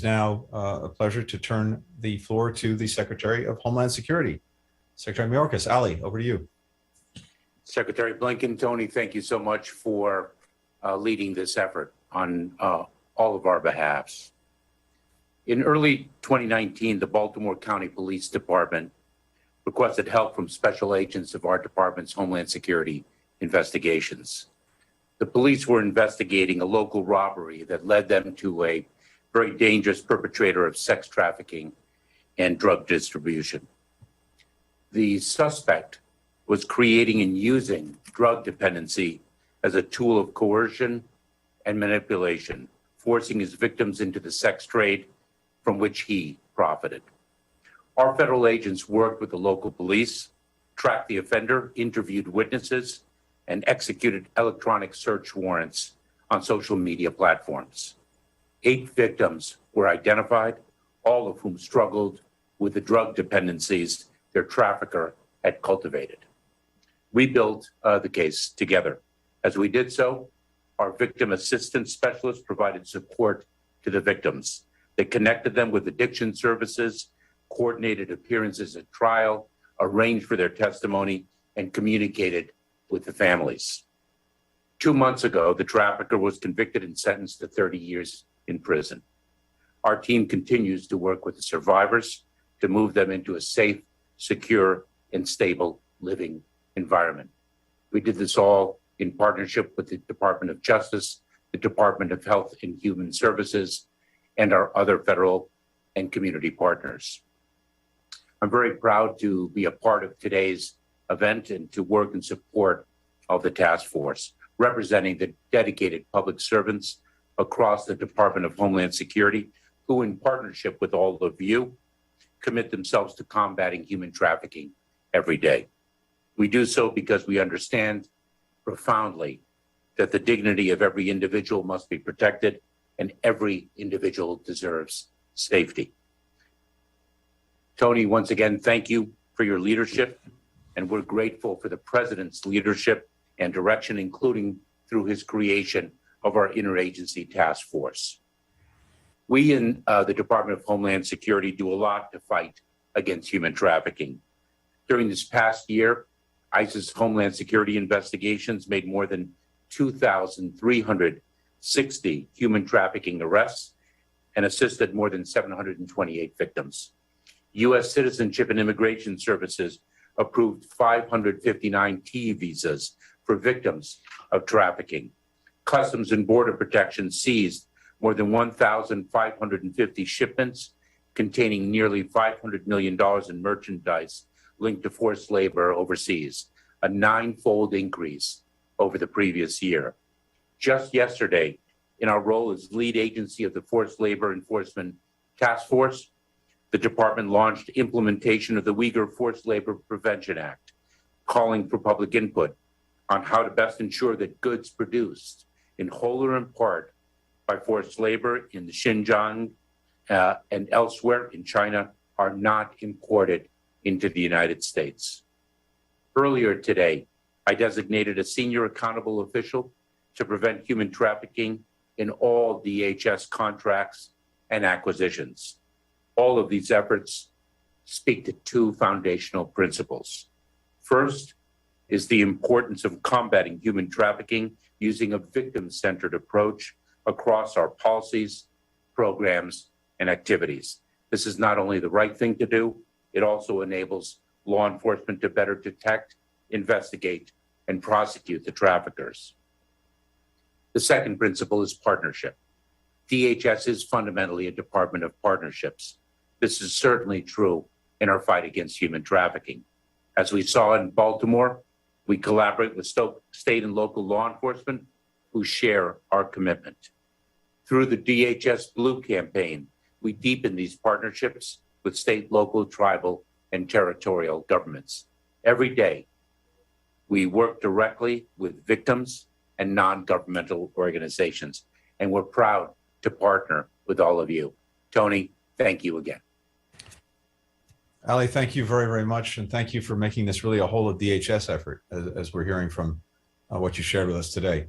Now a pleasure to turn the floor to the Secretary of Homeland Security, Secretary Mayorkas. Ali, over to you. Secretary Blinken, Tony, thank you so much for leading this effort on all of our behalves. In early 2019, the Baltimore County Police Department requested help from special agents of our department's Homeland Security investigations. The police were investigating a local robbery that led them to a very dangerous perpetrator of sex trafficking and drug distribution. The suspect was creating and using drug dependency as a tool of coercion and manipulation, forcing his victims into the sex trade from which he profited. Our federal agents worked with the local police, tracked the offender, interviewed witnesses, and executed electronic search warrants on social media platforms. 8 victims were identified, all of whom struggled with the drug dependencies their trafficker had cultivated. We built the case together. As we did so, our victim assistance specialists provided support to the victims. They connected them with addiction services, coordinated appearances at trial, arranged for their testimony, and communicated with the families. 2 months ago, the trafficker was convicted and sentenced to 30 years in prison. Our team continues to work with the survivors to move them into a safe, secure, and stable living environment. We did this all in partnership with the Department of Justice, the Department of Health and Human Services, and our other federal and community partners. I'm very proud to be a part of today's event and to work in support of the task force, representing the dedicated public servants across the Department of Homeland Security, who in partnership with all of you, commit themselves to combating human trafficking every day. We do so because we understand profoundly that the dignity of every individual must be protected and every individual deserves safety. Tony, once again, thank you for your leadership, and we're grateful for the President's leadership and direction, including through his creation of our interagency task force. We in the Department of Homeland Security do a lot to fight against human trafficking. During this past year, ICE's Homeland Security investigations made more than 2,360 human trafficking arrests and assisted more than 728 victims. U.S. Citizenship and Immigration Services approved 559 T visas for victims of trafficking. Customs and Border Protection seized more than 1,550 shipments containing nearly $500 million in merchandise linked to forced labor overseas, a 9-fold increase over the previous year. Just yesterday, in our role as lead agency of the Forced Labor Enforcement Task Force, the department launched implementation of the Uyghur Forced Labor Prevention Act, calling for public input on how to best ensure that goods produced in whole or in part by forced labor in the Xinjiang and elsewhere in China are not imported into the United States. Earlier today, I designated a senior accountable official to prevent human trafficking in all DHS contracts and acquisitions. All of these efforts speak to 2 foundational principles. First is the importance of combating human trafficking using a victim-centered approach across our policies, programs, and activities. This is not only the right thing to do, it also enables law enforcement to better detect, investigate, and prosecute the traffickers. The second principle is partnership. DHS is fundamentally a department of partnerships. This is certainly true in our fight against human trafficking. As we saw in Baltimore, we collaborate with state and local law enforcement who share our commitment. Through the DHS Blue campaign, we deepen these partnerships with state, local, tribal, and territorial governments. Every day, we work directly with victims and non-governmental organizations, and we're proud to partner with all of you. Tony, thank you again. Ali, thank you very, very much. And thank you for making this really a whole of DHS effort, as we're hearing from what you shared with us today.